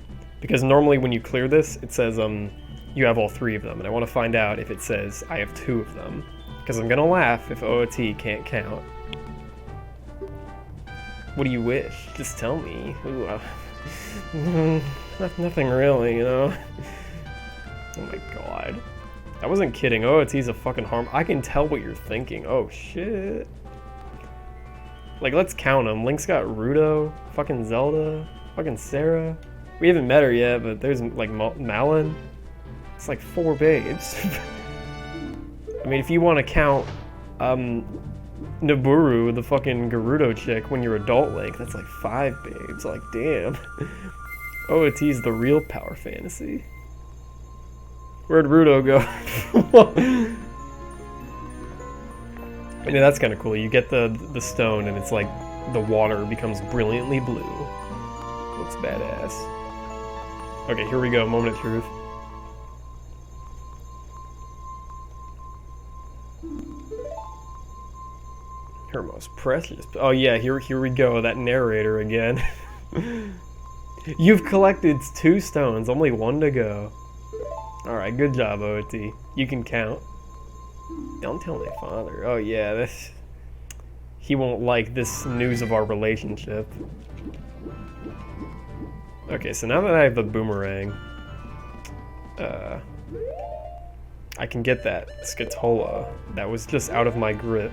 Because normally when you clear this, it says you have all 3 of them, and I want to find out if it says I have 2 of them. Because I'm gonna laugh if OOT can't count. What do you wish? Just tell me. Ooh, nothing really, you know? Oh my god. I wasn't kidding. OOT's a fucking harm. I can tell what you're thinking. Oh shit. Like, let's count them. Link's got Ruto, fucking Zelda, fucking Sarah. We haven't met her yet, but there's, like, Malin. It's like 4 babes. I mean, if you want to count, Naburu, the fucking Gerudo chick, when you're adult Link, that's like 5 babes. Like, damn. OoT's the real power fantasy. Where'd Ruto go? Yeah, that's kind of cool. You get the stone, and it's like the water becomes brilliantly blue. Looks badass. Okay, here we go. Moment of truth. Her most precious. Oh yeah, here we go. That narrator again. You've collected 2 stones. Only 1 to go. All right, good job, OoT. You can count. Don't tell my father. Oh yeah, this. He won't like this news of our relationship. Okay, so now that I have the boomerang, I can get that Scatola that was just out of my grip,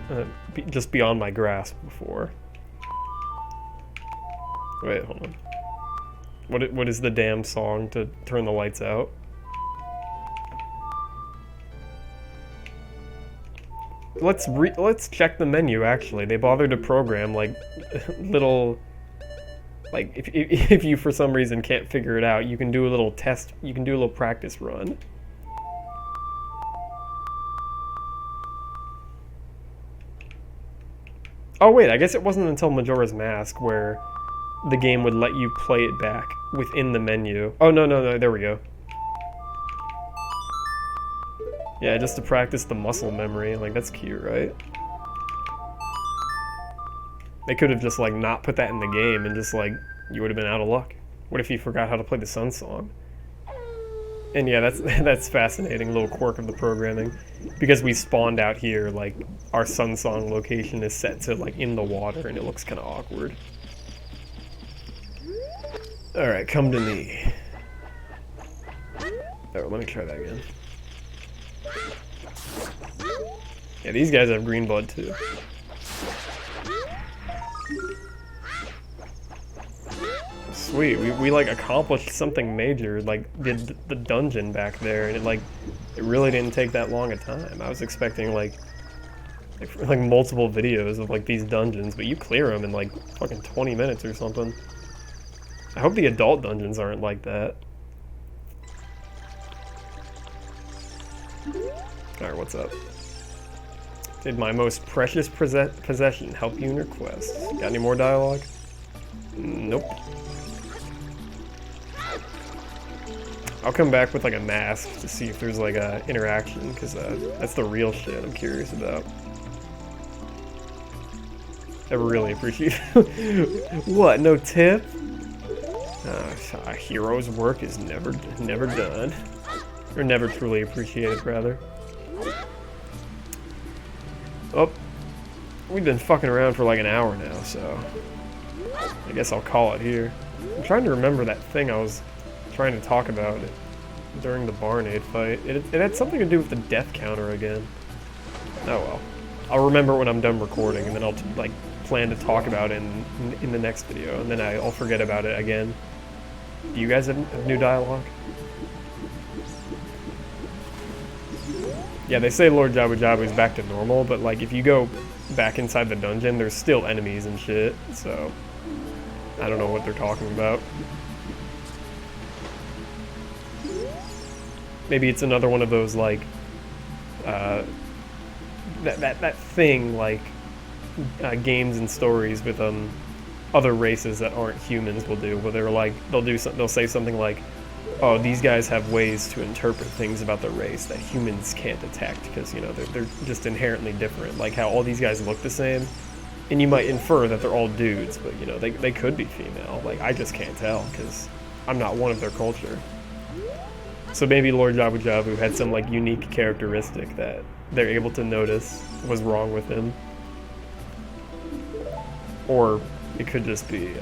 just beyond my grasp before. Wait, hold on. What is the damn song to turn the lights out? Let's check the menu. Actually, they bothered to program like little, like if you for some reason can't figure it out, you can do a little test. You can do a little practice run. Oh wait, I guess it wasn't until Majora's Mask where the game would let you play it back within the menu. Oh no, there we go. Yeah, just to practice the muscle memory. Like, that's cute, right? They could have just, like, not put that in the game and just, like, you would have been out of luck. What if you forgot how to play the Sun Song? And yeah, that's fascinating, little quirk of the programming. Because we spawned out here, like, our Sun Song location is set to, like, in the water, and it looks kind of awkward. Alright, come to me. Oh, let me try that again. Yeah, these guys have green blood too. Sweet, we like accomplished something major, like did the dungeon back there, and it really didn't take that long a time. I was expecting like multiple videos of like these dungeons, but you clear them in like fucking 20 minutes or something. I hope the adult dungeons aren't like that. Alright, what's up? Did my most precious possession help you in your quest? Got any more dialogue? Nope. I'll come back with like a mask to see if there's like a interaction, because that's the real shit I'm curious about. I really appreciate What, no tip? A hero's work is never done. Or never truly appreciated, rather. Oh, we've been fucking around for like an hour now, so I guess I'll call it here. I'm trying to remember that thing I was trying to talk about during the Barnade fight. It had something to do with the death counter again. Oh well. I'll remember when I'm done recording, and then I'll like plan to talk about it in the next video, and then I'll forget about it again. Do you guys have new dialogue? Yeah, they say Lord Jabu Jabu is back to normal, but like if you go back inside the dungeon, there's still enemies and shit, so I don't know what they're talking about. Maybe it's another one of those like that thing like games and stories with other races that aren't humans will do, where they'll say something like, oh, these guys have ways to interpret things about the race that humans can't detect because, you know, they're just inherently different. Like how all these guys look the same, and you might infer that they're all dudes, but, you know, they could be female. Like, I just can't tell because I'm not one of their culture. So maybe Lord Jabu Jabu had some, like, unique characteristic that they're able to notice was wrong with him. Or it could just be,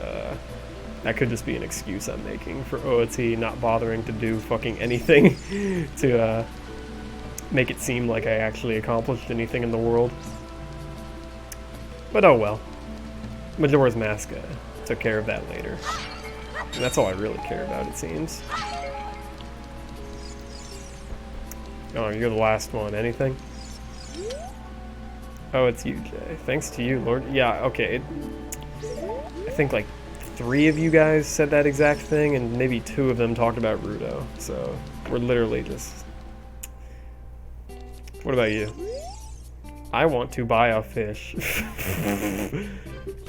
that could just be an excuse I'm making for OoT not bothering to do fucking anything to make it seem like I actually accomplished anything in the world. But oh well. Majora's Mask took care of that later. And that's all I really care about, it seems. Oh, you're the last one. Anything? Oh, it's you, Jay. Thanks to you, Lord. Yeah, okay. I think like 3 of you guys said that exact thing, and maybe 2 of them talked about Rudo. So we're literally just... What about you? I want to buy a fish.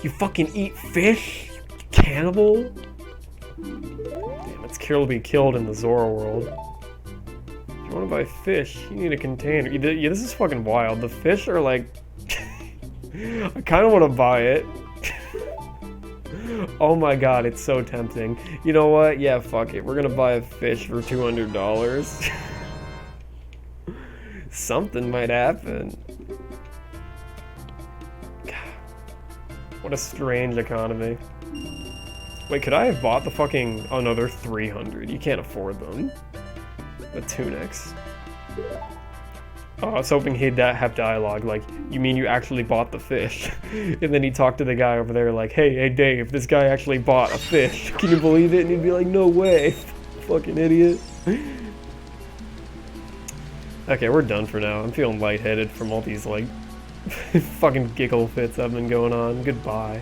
You fucking eat fish? You cannibal? Damn, it's be killed in the Zora world. If you want to buy fish, you need a container. Yeah, this is fucking wild. The fish are like... I kind of want to buy it. Oh my god, it's so tempting. You know what? Yeah, fuck it. We're gonna buy a fish for $200. Something might happen. God. What a strange economy. Wait, could I have bought the fucking... Oh no, they're 300. You can't afford them. The tunics. Oh, I was hoping he'd have dialogue, like, you mean you actually bought the fish? And then he'd talk to the guy over there like, hey Dave, this guy actually bought a fish. Can you believe it? And he'd be like, no way. Fucking idiot. Okay, we're done for now. I'm feeling lightheaded from all these, like, fucking giggle fits I've been going on. Goodbye.